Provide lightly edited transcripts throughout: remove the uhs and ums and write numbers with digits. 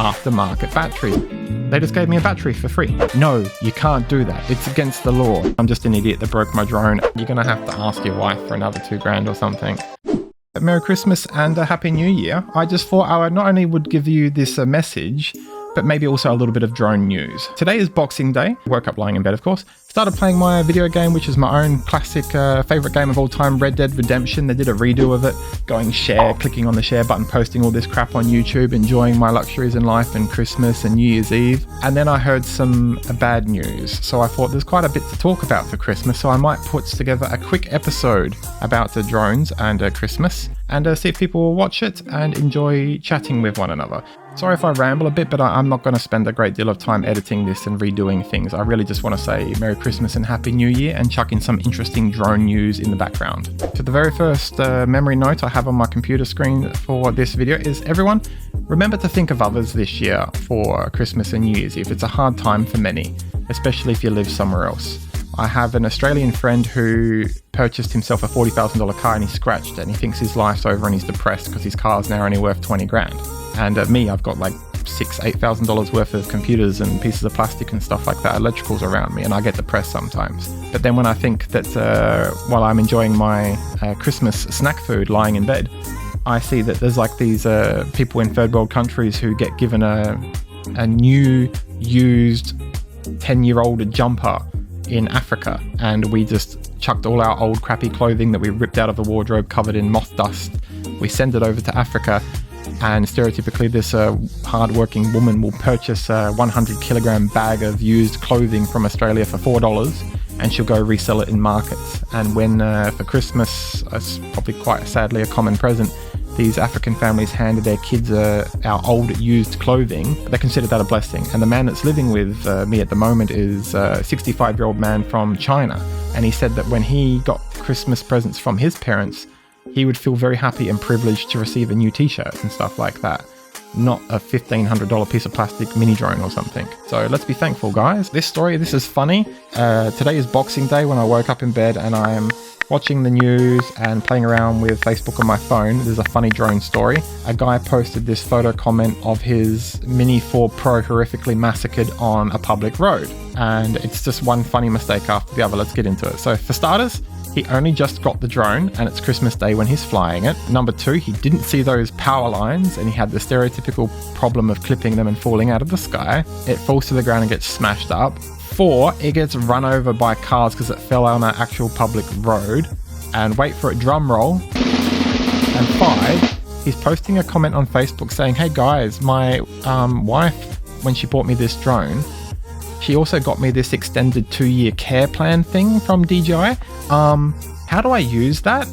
aftermarket battery. They just gave me a battery for free. No, you can't do that. It's against the law. I'm just an idiot that broke my drone. You're gonna have to ask your wife for another $2,000 or something. Merry Christmas and a Happy New Year. I just thought I not only would give you this message, but maybe also a little bit of drone news. Today is Boxing Day. Woke up lying in bed, of course. Started playing my video game, which is my own classic favorite game of all time, Red Dead Redemption. They did a redo of it, going share, clicking on the share button, posting all this crap on YouTube, enjoying my luxuries in life and Christmas and New Year's Eve. And then I heard some bad news. So I thought there's quite a bit to talk about for Christmas. So I might put together a quick episode about the drones and Christmas and see if people will watch it and enjoy chatting with one another. Sorry if I ramble a bit, but I'm not going to spend a great deal of time editing this and redoing things. I really just want to say Merry Christmas and Happy New Year and chuck in some interesting drone news in the background. So the very first memory note I have on my computer screen for this video is everyone, remember to think of others this year for Christmas and New Year's Eve. It's a hard time for many, especially if you live somewhere else. I have an Australian friend who purchased himself a $40,000 car and he scratched it and he thinks his life's over and he's depressed because his car's now only worth 20 grand. And me, I've got like $8,000 worth of computers and pieces of plastic and stuff like that, electricals around me, and I get depressed sometimes. But then when I think that while I'm enjoying my Christmas snack food lying in bed, I see that there's like these people in third world countries who get given a new, used 10-year-old jumper in Africa, and we just chucked all our old crappy clothing that we ripped out of the wardrobe covered in moth dust. We send it over to Africa, and stereotypically this hard-working woman will purchase a 100-kilogram bag of used clothing from Australia for $4, and she'll go resell it in markets. And when for Christmas, it's probably quite sadly a common present, these African families handed their kids our old used clothing, they consider that a blessing. And the man that's living with me at the moment is a 65-year-old man from China. And he said that when he got Christmas presents from his parents, he would feel very happy and privileged to receive a new t-shirt and stuff like that. Not a $1,500 piece of plastic mini drone or something. So let's be thankful, guys. This is funny. Today is Boxing Day when I woke up in bed and I am watching the news and playing around with Facebook on my phone. There's a funny drone story. A guy posted this photo comment of his Mini 4 Pro horrifically massacred on a public road. And it's just one funny mistake after the other. Let's get into it. So for starters, he only just got the drone and it's Christmas Day when he's flying it. Number two, he didn't see those power lines and he had the stereotypical problem of clipping them and falling out of the sky. It falls to the ground and gets smashed up. 4, it gets run over by cars because it fell on an actual public road. And wait for it, drum roll. And 5, he's posting a comment on Facebook saying, hey guys, my wife, when she bought me this drone, she also got me this extended 2-year care plan thing from DJI. How do I use that?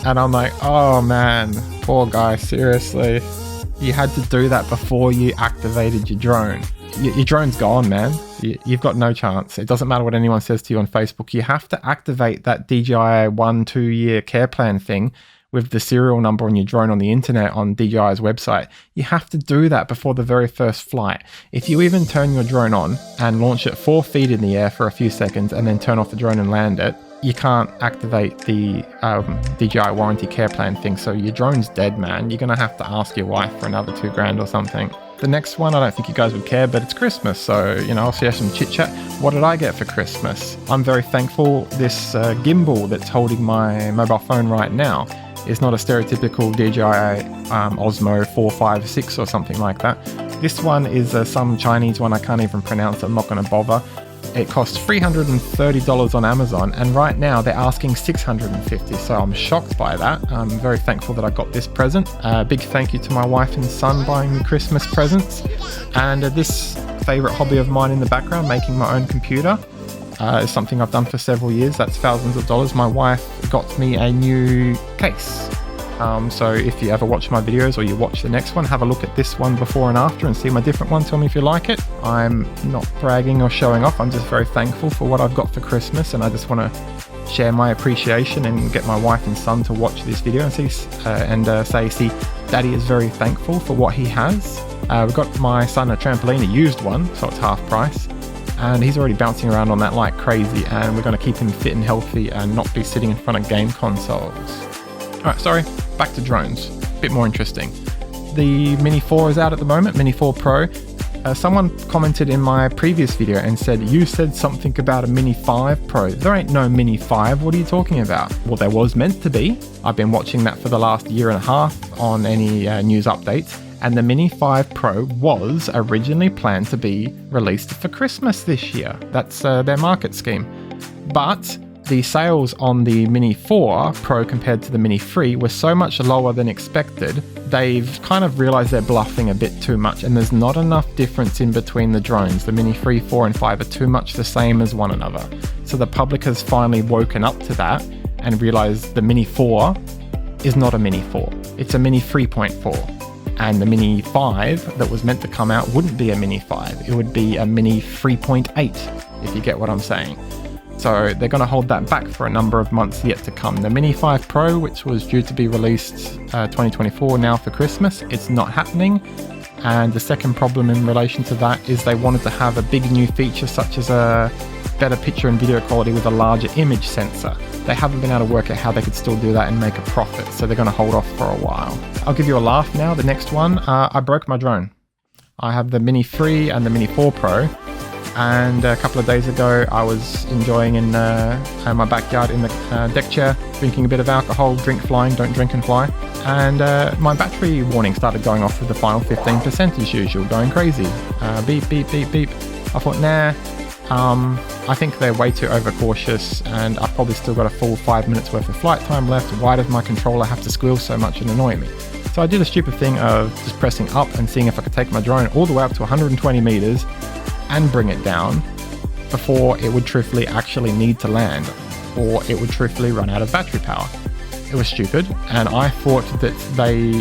And I'm like, oh man, poor guy, seriously. You had to do that before you activated your drone. Your drone's gone, man. You've got no chance. It doesn't matter what anyone says to you on Facebook. You have to activate that DJI 1-2-year care plan thing with the serial number on your drone on the internet on DJI's website. You have to do that before the very first flight. If you even turn your drone on and launch it 4 feet in the air for a few seconds and then turn off the drone and land it, you can't activate the DJI warranty care plan thing. So your drone's dead, man. You're going to have to ask your wife for another $2,000 or something. The next one, I don't think you guys would care, but it's Christmas. So, I'll share some chit chat. What did I get for Christmas? I'm very thankful this gimbal that's holding my mobile phone right now is not a stereotypical DJI Osmo 456 or something like that. This one is some Chinese one I can't even pronounce. I'm not going to bother. It costs $330 on Amazon, and right now they're asking $650, so I'm shocked by that. I'm very thankful that I got this present. Big thank you to my wife and son buying me Christmas presents. And this favorite hobby of mine in the background, making my own computer, is something I've done for several years. That's thousands of dollars. My wife got me a new case. So if you ever watch my videos or you watch the next one, have a look at this one before and after and see my different one. Tell me if you like it. I'm not bragging or showing off. I'm just very thankful for what I've got for Christmas, and I just want to share my appreciation and get my wife and son to watch this video and see Daddy is very thankful for what he has. We got my son a trampoline, a used one, so it's half price. and he's already bouncing around on that like crazy, and we're going to keep him fit and healthy and not be sitting in front of game consoles. Alright, sorry, back to drones. Bit more interesting. The Mini 4 is out at the moment, Mini 4 Pro. Someone commented in my previous video and said, you said something about a Mini 5 Pro. There ain't no Mini 5, what are you talking about? Well, there was meant to be. I've been watching that for the last year and a half on any news updates, and the Mini 5 Pro was originally planned to be released for Christmas this year. That's their market scheme. But the sales on the Mini 4 Pro compared to the Mini 3 were so much lower than expected, they've kind of realized they're bluffing a bit too much, and there's not enough difference in between the drones. The Mini 3, 4 and 5 are too much the same as one another. So the public has finally woken up to that and realized the Mini 4 is not a Mini 4. It's a Mini 3.4. And the Mini 5 that was meant to come out wouldn't be a Mini 5. It would be a Mini 3.8, if you get what I'm saying. So they're going to hold that back for a number of months yet to come. The Mini 5 Pro, which was due to be released 2024 now for Christmas, it's not happening. And the second problem in relation to that is they wanted to have a big new feature such as a better picture and video quality with a larger image sensor. They haven't been able to work out how they could still do that and make a profit, so they're going to hold off for a while. I'll give you a laugh now. The next one, I broke my drone. I have the Mini 3 and the Mini 4 Pro. And a couple of days ago I was enjoying in my backyard in the deck chair, drinking a bit of alcohol, drink flying, don't drink and fly, and my battery warning started going off with the final 15% as usual, going crazy. Beep, beep, beep, beep. I thought, nah, I think they're way too overcautious, and I've probably still got a full 5 minutes worth of flight time left. Why does my controller have to squeal so much and annoy me? So I did a stupid thing of just pressing up and seeing if I could take my drone all the way up to 120 meters and bring it down before it would truthfully actually need to land, or it would truthfully run out of battery power. It was stupid, and I thought that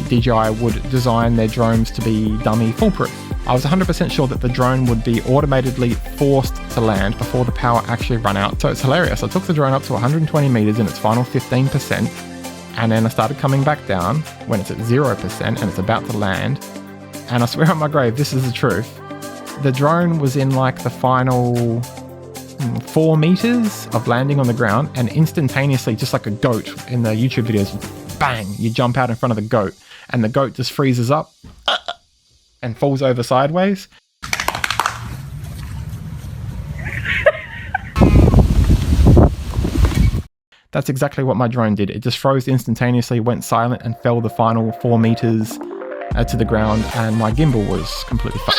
DJI would design their drones to be dummy foolproof. I was 100% sure that the drone would be automatically forced to land before the power actually ran out. So it's hilarious. I took the drone up to 120 meters in its final 15%, and then I started coming back down when it's at 0% and it's about to land. And I swear on my grave, this is the truth. The drone was in like the final 4 meters of landing on the ground, and instantaneously, just like a goat in the YouTube videos, bang, you jump out in front of the goat and the goat just freezes up and falls over sideways. That's exactly what my drone did. It just froze instantaneously, went silent, and fell the final 4 meters to the ground, and my gimbal was completely fucked.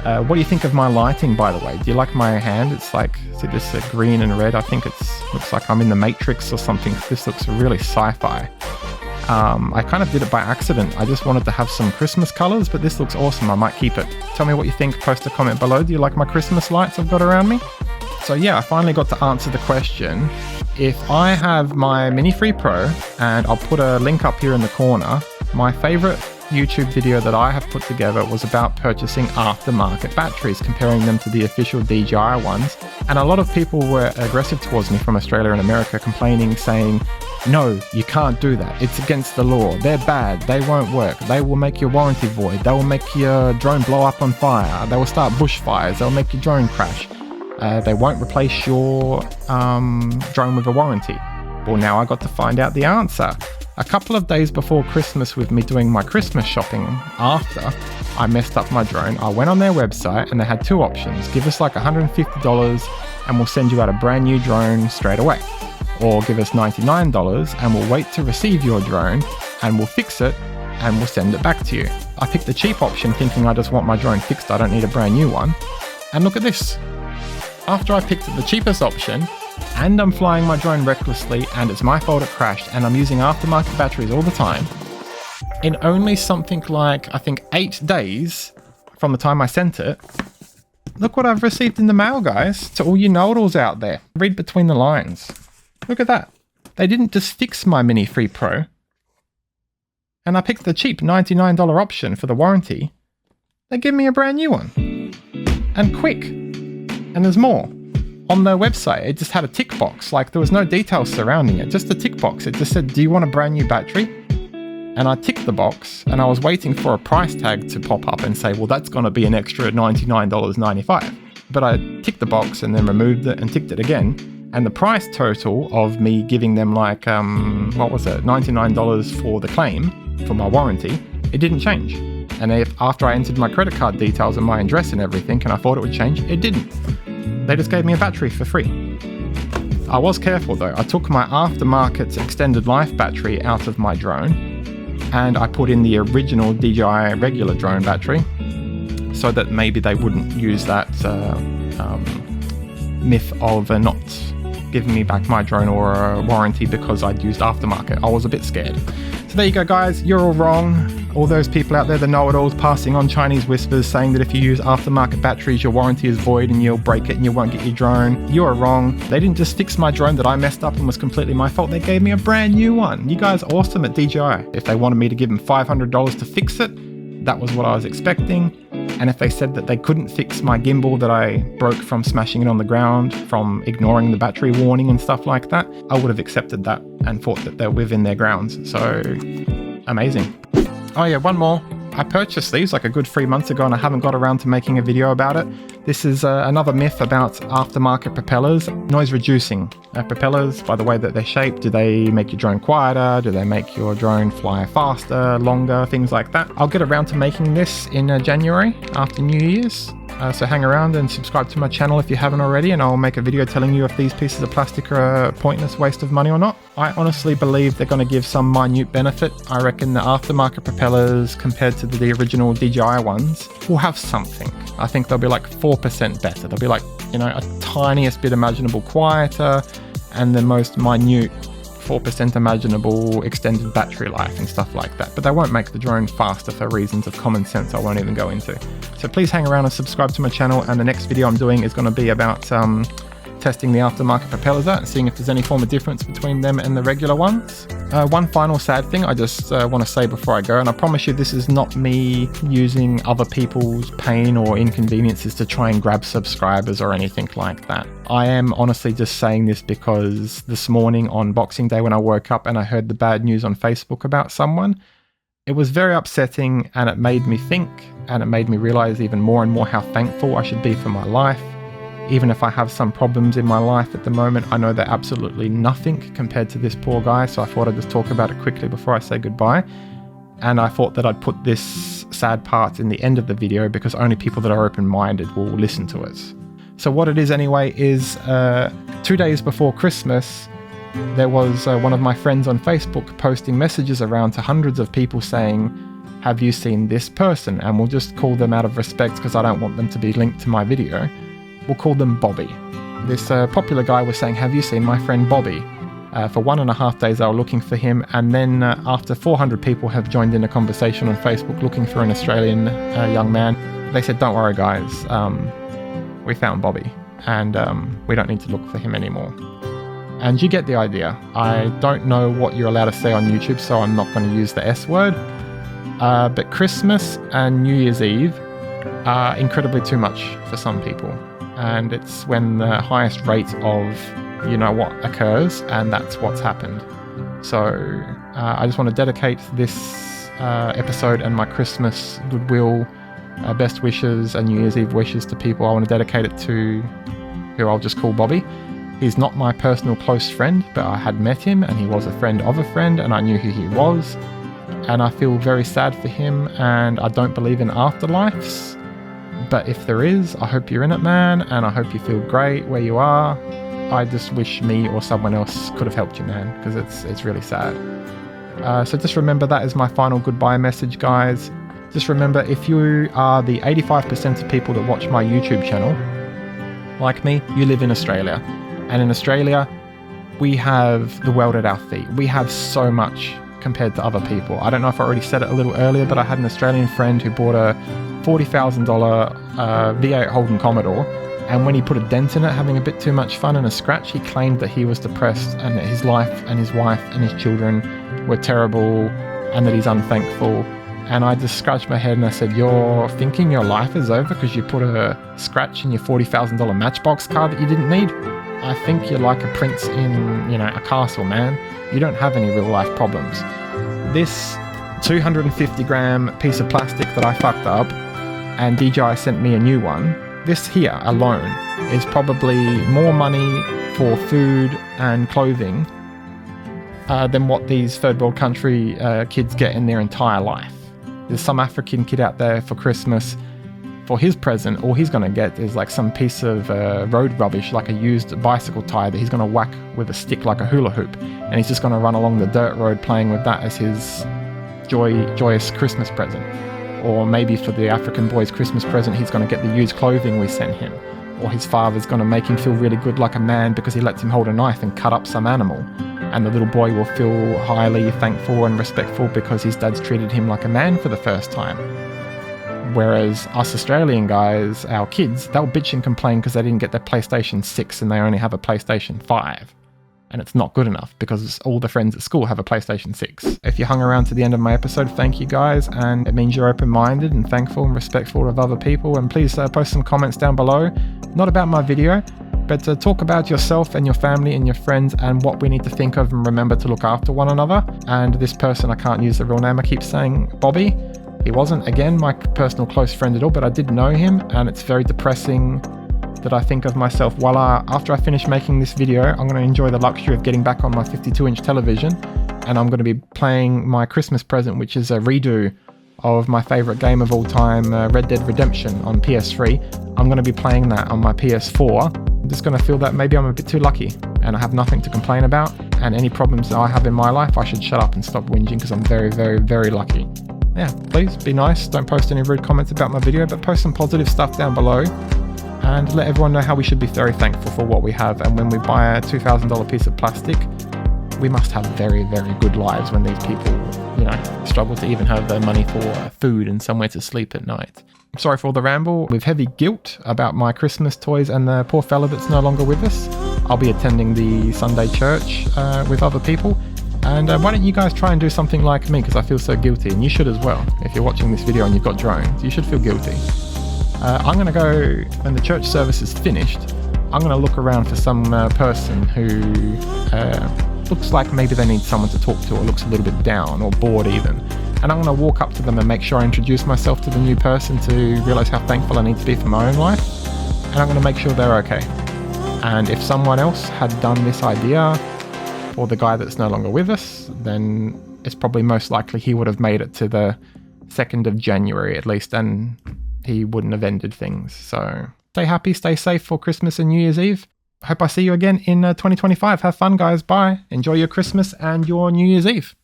What do you think of my lighting, by the way? Do you like my hand? It's like, see this green and red? I think it looks like I'm in the Matrix or something. This looks really sci-fi. I kind of did it by accident. I just wanted to have some Christmas colors, but this looks awesome. I might keep it. Tell me what you think. Post a comment below. Do you like my Christmas lights I've got around me? So yeah, I finally got to answer the question. If I have my Mini 3 Pro, and I'll put a link up here in the corner, my favorite YouTube video that I have put together was about purchasing aftermarket batteries, comparing them to the official DJI ones. And a lot of people were aggressive towards me from Australia and America, complaining, saying, no, you can't do that. It's against the law. They're bad. They won't work. They will make your warranty void. They will make your drone blow up on fire. They will start bushfires. They'll make your drone crash. They won't replace your drone with a warranty. Well, now I got to find out the answer. A couple of days before Christmas, with me doing my Christmas shopping after I messed up my drone, I went on their website and they had two options. Give us like $150 and we'll send you out a brand new drone straight away. Or give us $99 and we'll wait to receive your drone and we'll fix it and we'll send it back to you. I picked the cheap option thinking I just want my drone fixed, I don't need a brand new one. And look at this. After I picked the cheapest option, and I'm flying my drone recklessly, and it's my fault it crashed, and I'm using aftermarket batteries all the time, in only something like, I think, 8 days from the time I sent it, look what I've received in the mail, guys. To all you know-it-alls out there, read between the lines. Look at that. They didn't just fix my Mini 3 Pro, and I picked the cheap $99 option for the warranty. They give me a brand new one. And quick. And there's more. On their website, it just had a tick box. Like, there was no details surrounding it, just a tick box. It just said, do you want a brand new battery? And I ticked the box, and I was waiting for a price tag to pop up and say, well, that's going to be an extra $99.95. but I ticked the box and then removed it and ticked it again. And the price total of me giving them like, what was it, $99 for the claim for my warranty, it didn't change. And after I entered my credit card details and my address and everything, and I thought it would change, it didn't. They just gave me a battery for free. I was careful though. I took my aftermarket extended life battery out of my drone and I put in the original DJI regular drone battery so that maybe they wouldn't use that myth of not giving me back my drone or a warranty because I'd used aftermarket. I was a bit scared. So there you go, guys. You're all wrong. All those people out there, the know-it-alls, passing on Chinese whispers, saying that if you use aftermarket batteries, your warranty is void and you'll break it and you won't get your drone. You're wrong. They didn't just fix my drone that I messed up and was completely my fault. They gave me a brand new one. You guys are awesome at DJI. If they wanted me to give them $500 to fix it, that was what I was expecting. And if they said that they couldn't fix my gimbal that I broke from smashing it on the ground, from ignoring the battery warning and stuff like that, I would have accepted that and thought that they're within their grounds. So, amazing. Oh yeah, one more. I purchased these like a good 3 months ago and I haven't got around to making a video about it. This is another myth about aftermarket propellers. Noise reducing propellers, by the way that they're shaped. Do they make your drone quieter? Do they make your drone fly faster, longer, things like that? I'll get around to making this in January after New Year's. So hang around and subscribe to my channel if you haven't already, and I'll make a video telling you if these pieces of plastic are a pointless waste of money or not. I honestly believe they're going to give some minute benefit. I reckon the aftermarket propellers compared to the original DJI ones will have something. I think they'll be like 4% better. They'll be like, you know, a tiniest bit imaginable quieter and the most minute 4% imaginable extended battery life and stuff like that. But they won't make the drone faster for reasons of common sense I won't even go into. So please hang around and subscribe to my channel, and the next video I'm doing is going to be about testing the aftermarket propellers out and seeing if there's any form of difference between them and the regular ones. One final sad thing I just want to say before I go, and I promise you this is not me using other people's pain or inconveniences to try and grab subscribers or anything like that. I am honestly just saying this because this morning on Boxing Day when I woke up and I heard the bad news on Facebook about someone, it was very upsetting and it made me think, and it made me realize even more and more how thankful I should be for my life. Even if I have some problems in my life at the moment, I know they're absolutely nothing compared to this poor guy, so I thought I'd just talk about it quickly before I say goodbye. And I thought that I'd put this sad part in the end of the video because only people that are open-minded will listen to it. So what it is anyway is 2 days before Christmas, there was one of my friends on Facebook posting messages around to hundreds of people saying, "Have you seen this person?" And we'll just call them out of respect because I don't want them to be linked to my video. We'll call them Bobby. This popular guy was saying, "Have you seen my friend Bobby?" For 1.5 days they were looking for him, and then after 400 people have joined in a conversation on Facebook looking for an Australian young man, they said, "Don't worry guys, we found Bobby and we don't need to look for him anymore." And you get the idea. I don't know what you're allowed to say on YouTube, so I'm not going to use the S word. But Christmas and New Year's Eve are incredibly too much for some people. And it's when the highest rate of you know what occurs, and that's what's happened. So I just want to dedicate this episode and my Christmas goodwill, best wishes and New Year's Eve wishes to people. I want to dedicate it to who I'll just call Bobby. He's not my personal close friend, but I had met him and he was a friend of a friend and I knew who he was. And I feel very sad for him, and I don't believe in afterlives. But if there is, I hope you're in it, man, and I hope you feel great where you are. I just wish me or someone else could have helped you, man, because it's really sad. So just remember that is my final goodbye message, guys. Just remember, if you are the 85% of people that watch my YouTube channel, like me, you live in Australia. And in Australia, we have the world at our feet. We have so much compared to other people. I don't know if I already said it a little earlier, but I had an Australian friend who bought a $40,000 V8 Holden Commodore, and when he put a dent in it, having a bit too much fun and a scratch, he claimed that he was depressed and that his life and his wife and his children were terrible and that he's unthankful. And I just scratched my head and I said, "You're thinking your life is over because you put a scratch in your $40,000 Matchbox car that you didn't need? I think you're like a prince in, a castle, man. You don't have any real life problems." This 250 gram piece of plastic that I fucked up, and DJI sent me a new one, this here alone is probably more money for food and clothing than what these third world country kids get in their entire life. There's some African kid out there for Christmas, for his present, all he's going to get is like some piece of road rubbish, like a used bicycle tire that he's going to whack with a stick like a hula hoop, and he's just going to run along the dirt road playing with that as his joyous Christmas present. Or maybe for the African boy's Christmas present, he's going to get the used clothing we sent him. Or his father's going to make him feel really good like a man because he lets him hold a knife and cut up some animal. And the little boy will feel highly thankful and respectful because his dad's treated him like a man for the first time. Whereas us Australian guys, our kids, they'll bitch and complain because they didn't get their PlayStation 6 and they only have a PlayStation 5. And it's not good enough because all the friends at school have a PlayStation 6. If you hung around to the end of my episode, thank you guys, and it means you're open-minded and thankful and respectful of other people. And please post some comments down below, not about my video, but talk about yourself and your family and your friends and what we need to think of and remember to look after one another. And this person, I can't use the real name, I keep saying Bobby. He wasn't, again, my personal close friend at all, but I did know him, and it's very depressing that I think of myself, after I finish making this video, I'm going to enjoy the luxury of getting back on my 52-inch television, and I'm going to be playing my Christmas present, which is a redo of my favourite game of all time, Red Dead Redemption on PS3. I'm going to be playing that on my PS4. I'm just going to feel that maybe I'm a bit too lucky, and I have nothing to complain about, and any problems that I have in my life, I should shut up and stop whinging because I'm very, very, very lucky. Yeah, please be nice, don't post any rude comments about my video, but post some positive stuff down below. And let everyone know how we should be very thankful for what we have. And when we buy a $2,000 piece of plastic, we must have very, very good lives when these people, struggle to even have the money for food and somewhere to sleep at night. I'm sorry for all the ramble. With heavy guilt about my Christmas toys and the poor fella that's no longer with us, I'll be attending the Sunday church with other people. And why don't you guys try and do something like me, because I feel so guilty, and you should as well. If you're watching this video and you've got drones, you should feel guilty. I'm going to go, when the church service is finished, I'm going to look around for some person who looks like maybe they need someone to talk to, or looks a little bit down or bored even. And I'm going to walk up to them and make sure I introduce myself to the new person to realise how thankful I need to be for my own life. And I'm going to make sure they're okay. And if someone else had done this idea for the guy that's no longer with us, then it's probably most likely he would have made it to the 2nd of January at least, and he wouldn't have ended things. So stay happy, stay safe for Christmas and New Year's Eve. I hope I see you again in 2025. Have fun, guys. Bye. Enjoy your Christmas and your New Year's Eve.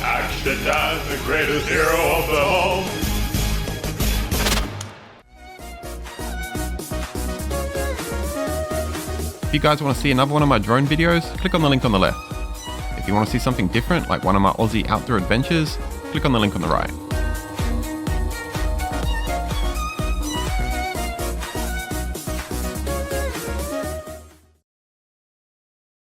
Action time, the greatest hero of them all. If you guys want to see another one of my drone videos, click on the link on the left. If you want to see something different, like one of my Aussie outdoor adventures, click on the link on the right.